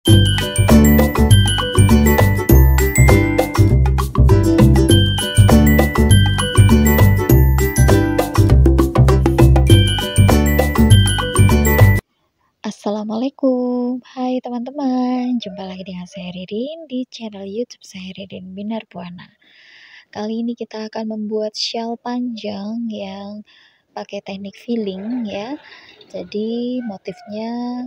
Assalamualaikum, hai teman-teman, jumpa lagi dengan saya Ririn di channel YouTube saya Ririn Binar Buana. Kali ini kita akan membuat shawl panjang yang pakai teknik filling ya. Jadi motifnya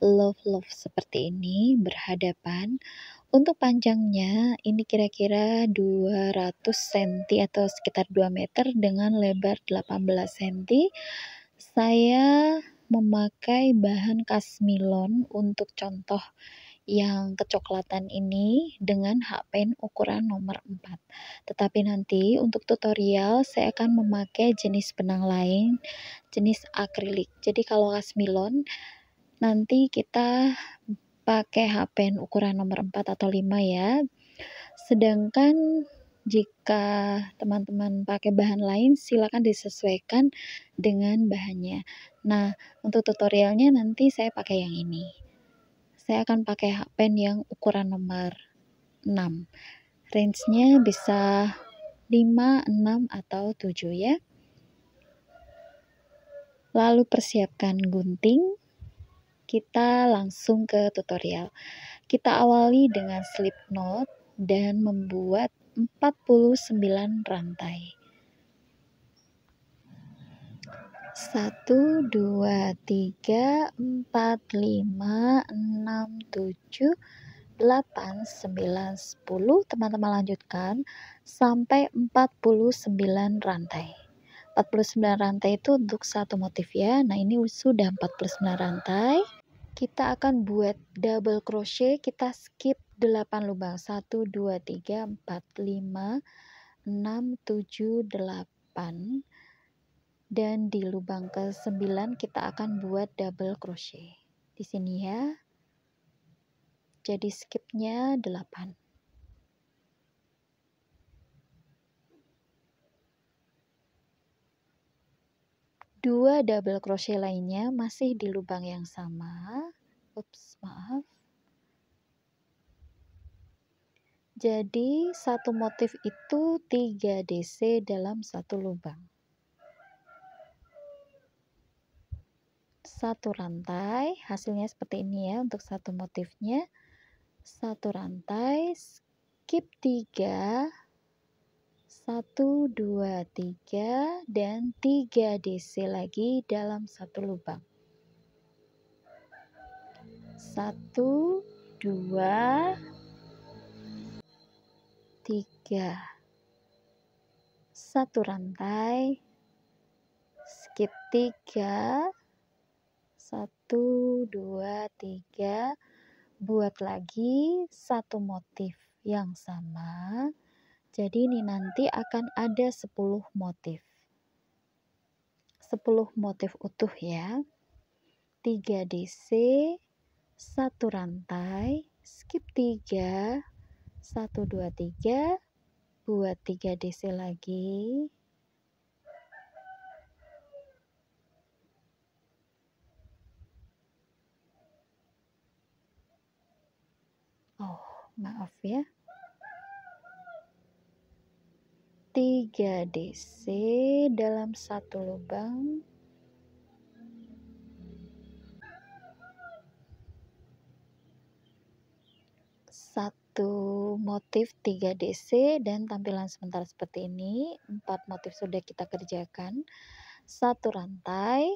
love seperti ini berhadapan. Untuk panjangnya ini kira-kira 200 cm atau sekitar 2 meter dengan lebar 18 cm. Saya memakai bahan kasmilon untuk contoh yang kecoklatan ini dengan hakpen ukuran nomor 4. Tetapi nanti untuk tutorial saya akan memakai jenis benang lain, jenis akrilik. Jadi kalau kasmilon nanti kita pakai hakpen ukuran nomor 4 atau 5 ya. Sedangkan jika teman-teman pakai bahan lain, silakan disesuaikan dengan bahannya. Nah, untuk tutorialnya nanti saya pakai yang ini. Saya akan pakai hakpen yang ukuran nomor 6. Range-nya bisa 5, 6, atau 7 ya. Lalu persiapkan gunting. Kita langsung ke tutorial. Kita awali dengan slip knot dan membuat 49 rantai. 1, 2, 3, 4, 5, 6, 7, 8, 9, 10. Teman-teman lanjutkan sampai 49 rantai. 49 rantai itu untuk satu motif ya. Nah, ini sudah 49 rantai. Kita akan buat double crochet, kita skip 8 lubang. 1, 2, 3, 4, 5, 6, 7, 8. Dan di lubang ke-9 kita akan buat double crochet. Di sini ya. Jadi skipnya 8. Dua double crochet lainnya masih di lubang yang sama. Ups, maaf. Jadi satu motif itu 3 DC dalam satu lubang. Satu rantai, hasilnya seperti ini ya untuk satu motifnya. Satu rantai, skip 3, 1, 2, 3, dan 3 DC lagi dalam satu lubang. 1, 2, 3. Satu rantai, skip 3, 1, 2, 3, buat lagi satu motif yang sama. Jadi ini nanti akan ada 10 motif. 10 motif utuh ya. 3 DC, satu rantai, skip 3, 1, 2, 3, buat 3 DC lagi. Oh, maaf ya. 3 DC dalam satu lubang. Satu motif 3 DC dan tampilan sebentar seperti ini. 4 motif sudah kita kerjakan. Satu rantai,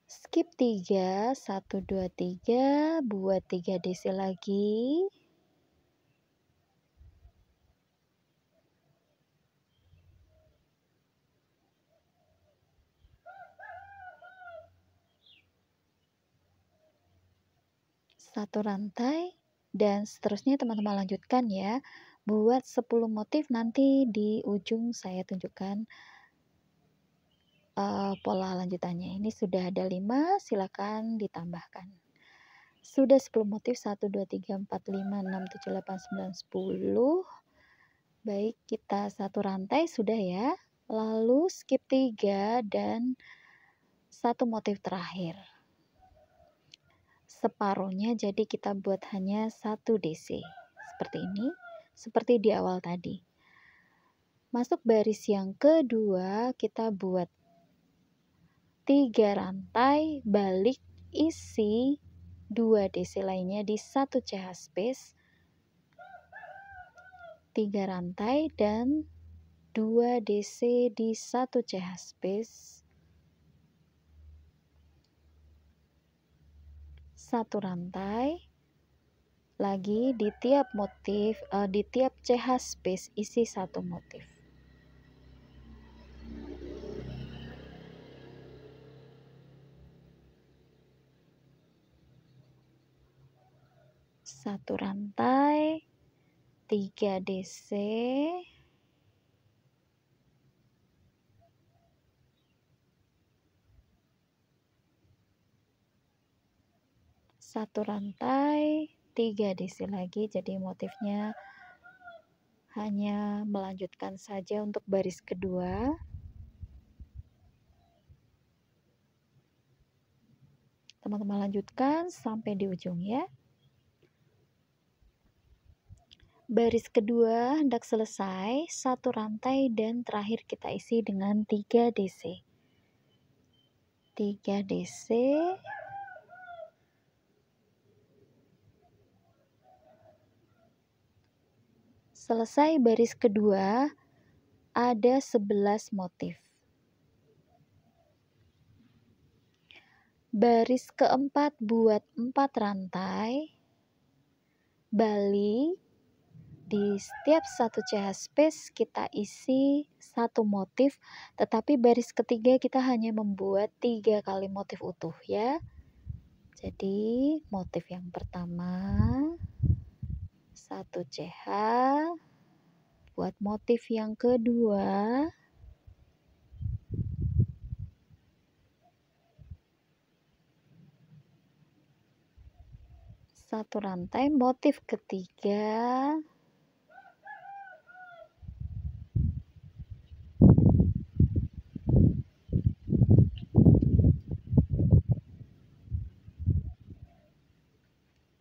skip 3, 1, 2, 3, buat 3 DC lagi. Satu rantai dan seterusnya teman-teman lanjutkan ya. Buat 10 motif, nanti di ujung saya tunjukkan pola lanjutannya. Ini sudah ada 5, silakan ditambahkan. Sudah 10 motif, 1, 2, 3, 4, 5, 6, 7, 8, 9, 10. Baik, kita satu rantai sudah ya. Lalu skip 3 dan satu motif terakhir. separuhnya, jadi kita buat hanya 1 DC seperti ini, seperti di awal tadi. Masuk baris yang kedua, kita buat 3 rantai, balik, isi 2 DC lainnya di 1 CH space, 3 rantai dan 2 DC di 1 CH space, 1 rantai lagi di tiap motif, di tiap CH space isi 1 motif. Satu rantai, 3 DC, 1 rantai, 3 DC lagi, jadi motifnya hanya melanjutkan saja untuk baris kedua. Teman-teman lanjutkan sampai di ujung ya. Baris kedua hendak selesai, 1 rantai dan terakhir kita isi dengan 3 DC. 3 DC, selesai baris kedua, ada 11 motif. Baris keempat buat 4 rantai, balik, di setiap 1 CH space kita isi 1 motif, tetapi baris ketiga kita hanya membuat 3 kali motif utuh ya. Jadi motif yang pertama 1 CH, buat motif yang kedua, satu rantai, motif ketiga,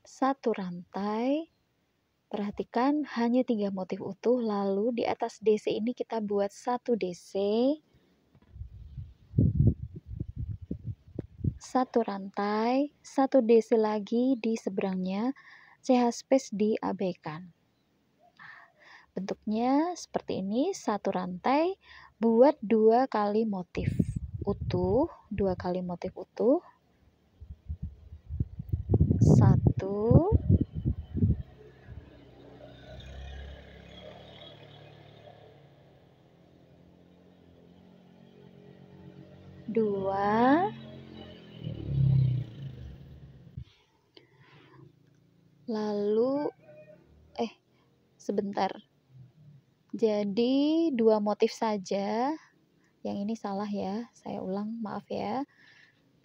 satu rantai. Perhatikan hanya 3 motif utuh, lalu di atas DC ini kita buat 1 DC, 1 rantai, 1 DC lagi di seberangnya, CH space diabaikan. Bentuknya seperti ini, 1 rantai buat 2 kali motif utuh, 2 kali motif utuh, 1, 2, lalu sebentar. Jadi 2 motif saja. Yang ini salah ya, saya ulang, maaf ya.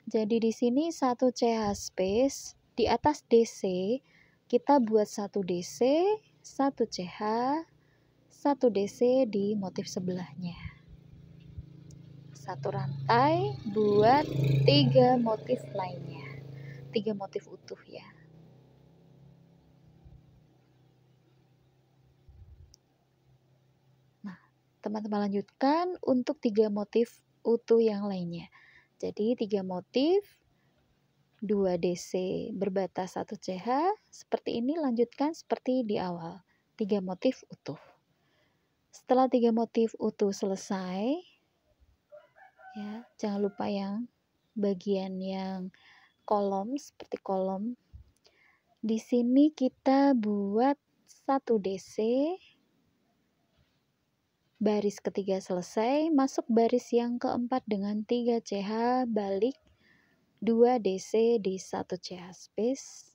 Jadi di sini 1 CH space, di atas DC kita buat 1 DC, 1 CH, 1 DC di motif sebelahnya. 1 rantai buat 3 motif lainnya. 3 motif utuh ya. Nah, teman-teman lanjutkan untuk 3 motif utuh yang lainnya. Jadi 3 motif, 2 DC berbatas 1 CH, seperti ini lanjutkan seperti di awal. 3 motif utuh. Setelah 3 motif utuh selesai, ya, jangan lupa yang bagian yang kolom, seperti kolom. Di sini kita buat 1 DC, baris ketiga selesai, masuk baris yang keempat dengan 3 CH, balik 2 DC di 1 CH space,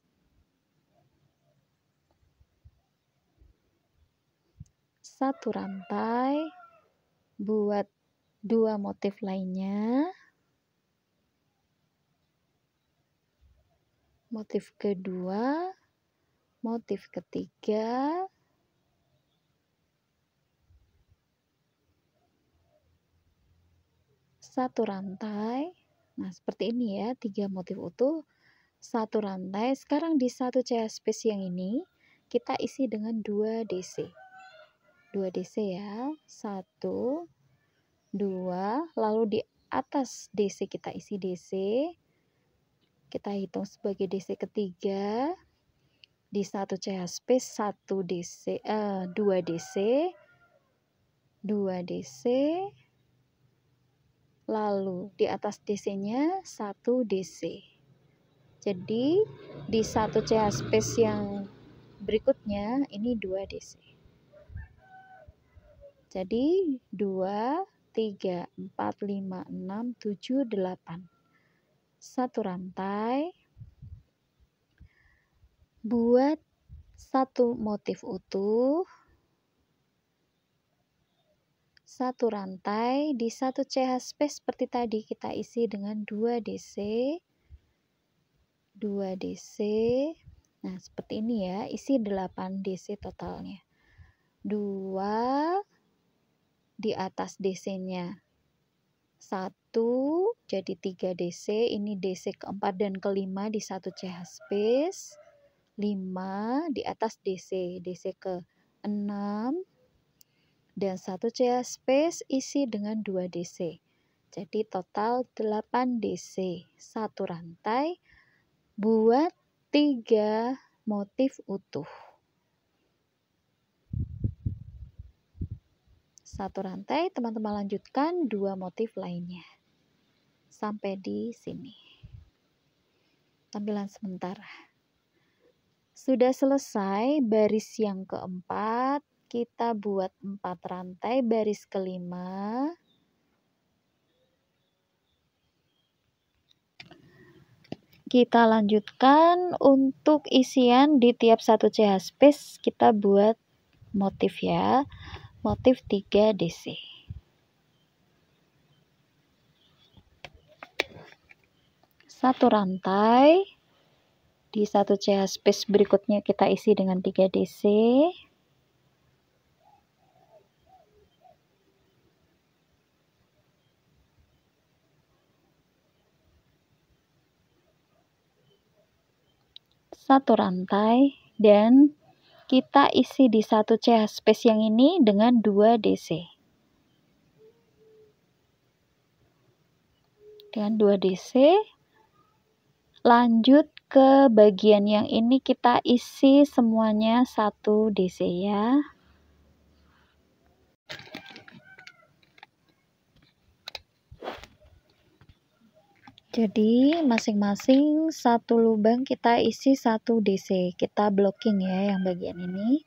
1 rantai, buat 2 motif lainnya, motif kedua, motif ketiga, satu rantai. Nah, seperti ini ya, 3 motif utuh. satu rantai. Sekarang di satu CH space yang ini kita isi dengan 2 DC. 2 DC ya. 1, 2, lalu di atas DC kita isi DC. Kita hitung sebagai DC ketiga. Di satu CH space 1 DC, 2 DC, 2 DC, lalu di atas DC-nya 1 DC. Jadi di satu CH space yang berikutnya ini 2 DC. Jadi 2, 3, 4, 5, 6, 7, 8. Satu rantai. Buat satu motif utuh. Satu rantai di satu CH space seperti tadi kita isi dengan 2 DC. 2 DC. Nah, seperti ini ya, isi 8 DC totalnya. 2 di atas DC-nya 1, jadi 3 DC. Ini DC keempat dan kelima di satu CH space. 5 di atas DC, DC ke-6 dan satu CH space isi dengan 2 DC. Jadi total 8 DC. Satu rantai buat 3 motif utuh. Satu rantai, teman-teman lanjutkan 2 motif lainnya. Sampai di sini. Tampilan sementara. Sudah selesai baris yang keempat, kita buat 4 rantai baris kelima. Kita lanjutkan untuk isian di tiap satu CH space, kita buat motif ya. Motif 3 DC. Satu rantai. Di satu CH space berikutnya kita isi dengan 3 DC. Satu rantai dan kita isi di satu CH space yang ini dengan 2 DC. Dengan 2 DC. Lanjut ke bagian yang ini kita isi semuanya 1 DC ya. Jadi masing-masing satu lubang kita isi 1 DC. Kita blocking ya yang bagian ini.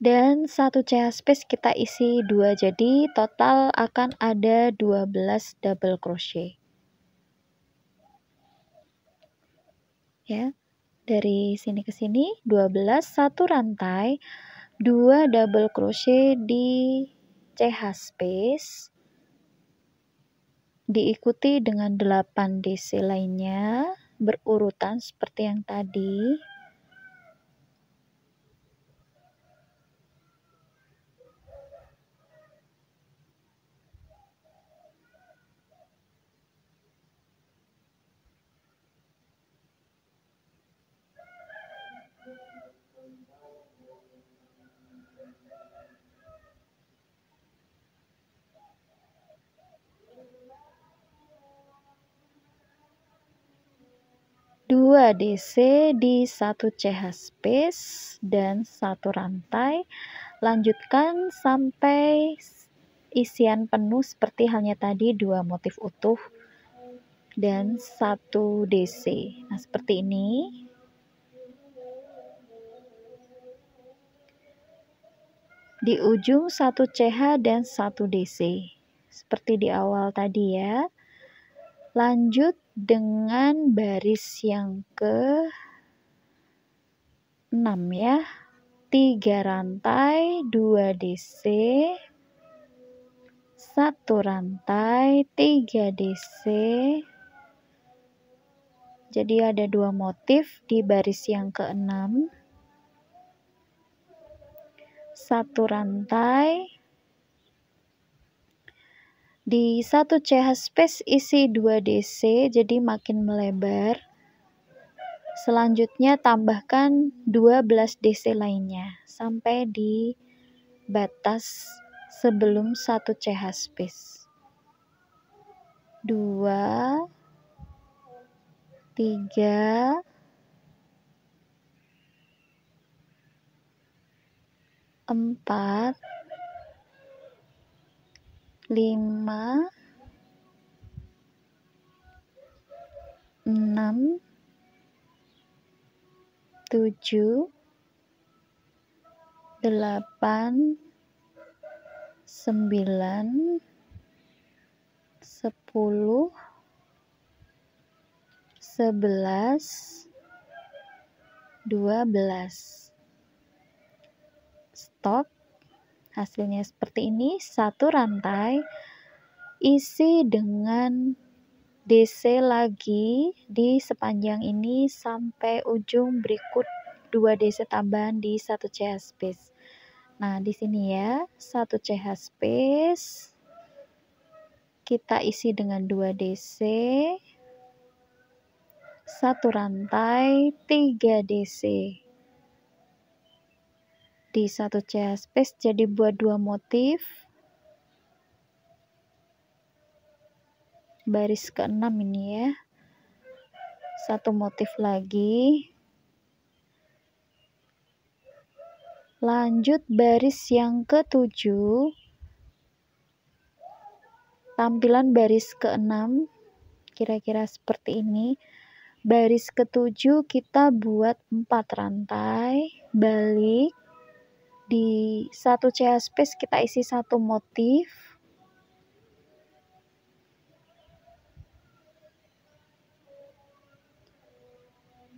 Dan satu CH space kita isi 2, jadi total akan ada 12 double crochet. Ya, dari sini ke sini 12, satu rantai, 2 double crochet di CH space, diikuti dengan 8 DC lainnya, berurutan seperti yang tadi. Dua DC di satu CH space dan satu rantai. Lanjutkan sampai isian penuh seperti halnya tadi 2 motif utuh dan 1 DC. Nah, seperti ini. Di ujung 1 CH dan 1 DC. Seperti di awal tadi ya. Lanjut dengan baris yang ke-6 ya. 3 rantai, 2 DC, 1 rantai, 3 DC. Jadi ada 2 motif di baris yang ke-6. 1 rantai. Di 1 CH space isi 2 DC, jadi makin melebar. Selanjutnya tambahkan 12 DC lainnya sampai di batas sebelum 1 CH space. 2, 3, 4, 5, 6, 7, 8, 9, 10, 11, 12. Stop. Hasilnya seperti ini, 1 rantai isi dengan DC lagi di sepanjang ini sampai ujung berikut 2 DC tambahan di 1 CH space. Nah, di sini ya, 1 CH space kita isi dengan 2 DC, 1 rantai, 3 DC. Di 1 CH space jadi buat 2 motif. Baris ke-6 ini ya. 1 motif lagi. Lanjut baris yang ke-7. Tampilan baris ke-6 kira-kira seperti ini. Baris ke-7 kita buat 4 rantai, balik. Di 1 CH space kita isi 1 motif.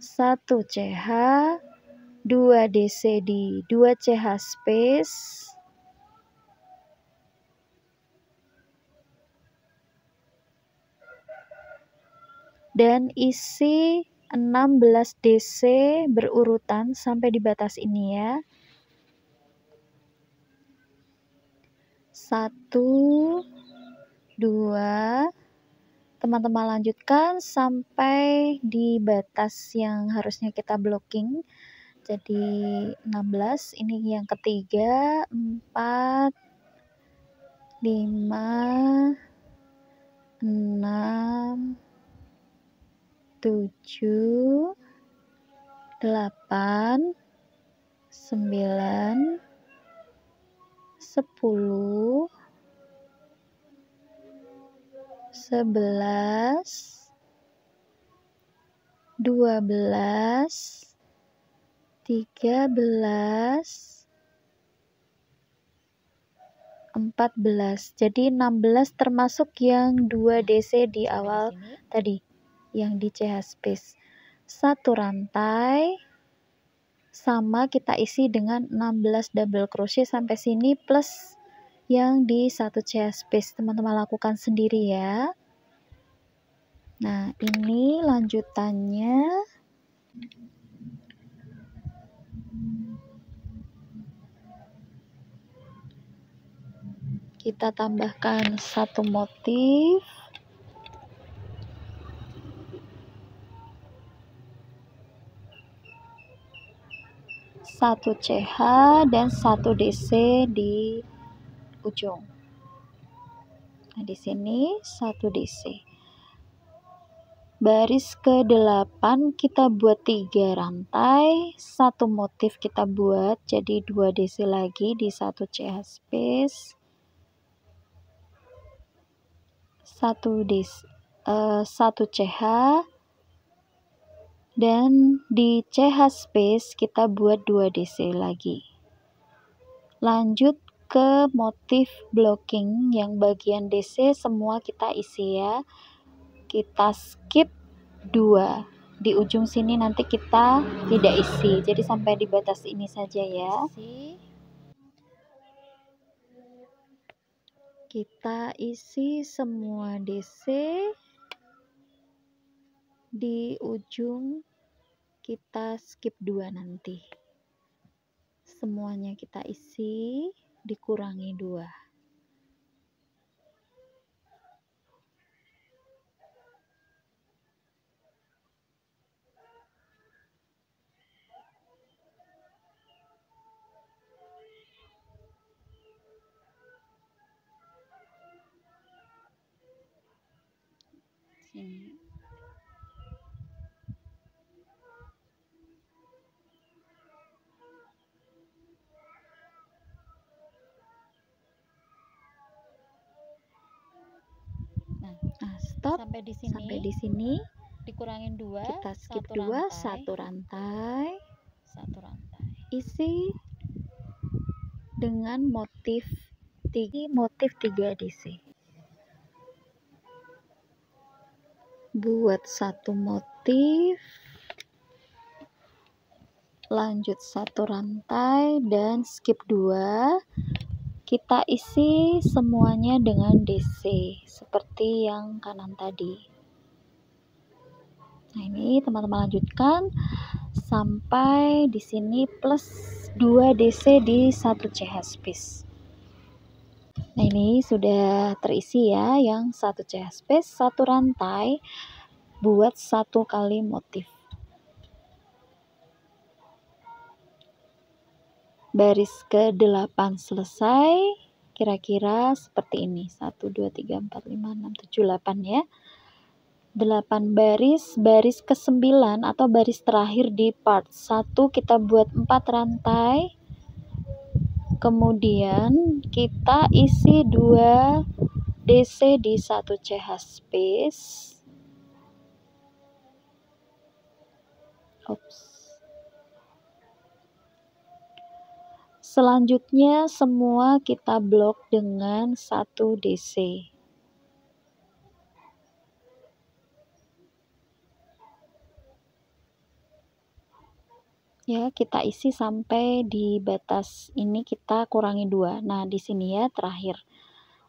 Satu CH, 2 DC di 2 CH space. Dan isi 16 DC berurutan sampai di batas ini ya. 1, 2, teman-teman lanjutkan sampai di batas yang harusnya kita blocking. Jadi 16, ini yang ketiga, 4, 5, 6, 7, 8, 9, 10, 11, 12, 13, 14. Jadi 16 termasuk yang 2 DC di awal tadi, yang di CH space. 1 rantai sama kita isi dengan 16 double crochet sampai sini plus yang di 1 CH space. Teman-teman lakukan sendiri ya. Nah, ini lanjutannya. Kita tambahkan 1 motif. Satu CH dan 1 DC di ujung. Nah, di sini 1 DC. Baris ke-8 kita buat 3 rantai, 1 motif kita buat jadi 2 DC lagi di 1 CH space. 1 CH dan di CH space kita buat 2 DC lagi. Lanjut ke motif blocking yang bagian DC semua kita isi ya. Kita skip 2. Di ujung sini nanti kita tidak isi. Jadi sampai di batas ini saja ya. Kita isi semua DC di ujung kita skip 2 nanti. Semuanya kita isi, dikurangi 2. Sini. Nah, stop sampai di sini. Dikurangin 2, Kita skip 2, satu rantai. Isi dengan motif 3 DC. Buat satu motif, lanjut satu rantai dan skip 2. Kita isi semuanya dengan DC seperti yang kanan tadi. Nah, ini teman-teman lanjutkan sampai di sini plus 2 DC di 1 CH space. Nah, ini sudah terisi ya, yang 1 CH space, 1 rantai buat 1 kali motif. Baris ke-8 selesai, kira-kira seperti ini. 1 2 3 4 5 6 7 8 ya. 8 baris, baris ke-9 atau baris terakhir di part 1 kita buat 4 rantai. Kemudian kita isi 2 DC di 1 CH space. Selanjutnya semua kita blok dengan 1 DC. Ya, kita isi sampai di batas ini, kita kurangi 2. Nah, di sini ya terakhir.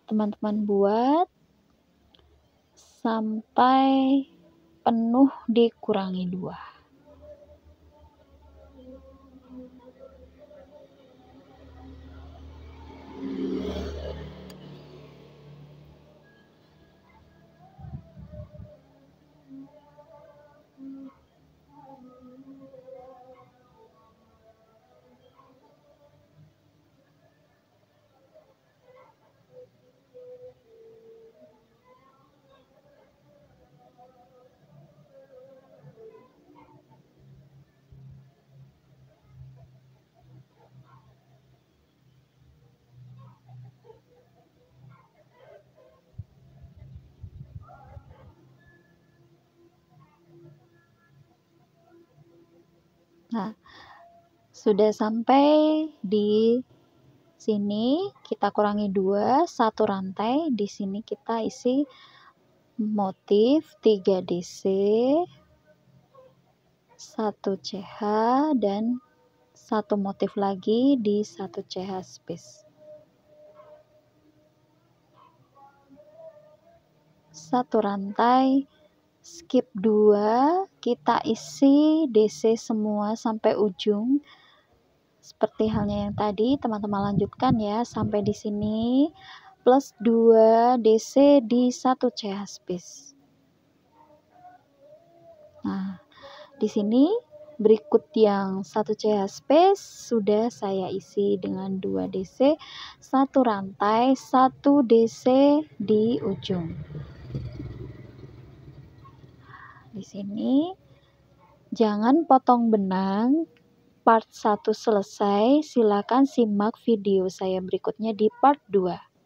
Teman-teman buat sampai penuh dikurangi 2. Nah, sudah sampai di sini, kita kurangi 2, 1 rantai. Di sini kita isi motif 3 DC, 1 CH dan 1 motif lagi di 1 CH space. 1 rantai, skip 2, kita isi DC semua sampai ujung. Seperti halnya yang tadi, teman-teman lanjutkan ya sampai di sini plus 2 DC di 1 CH space. Nah, di sini berikut yang 1 CH space sudah saya isi dengan 2 DC, 1 rantai, 1 DC di ujung. Di sini jangan potong benang. Part 1 selesai, silakan simak video saya berikutnya di part 2.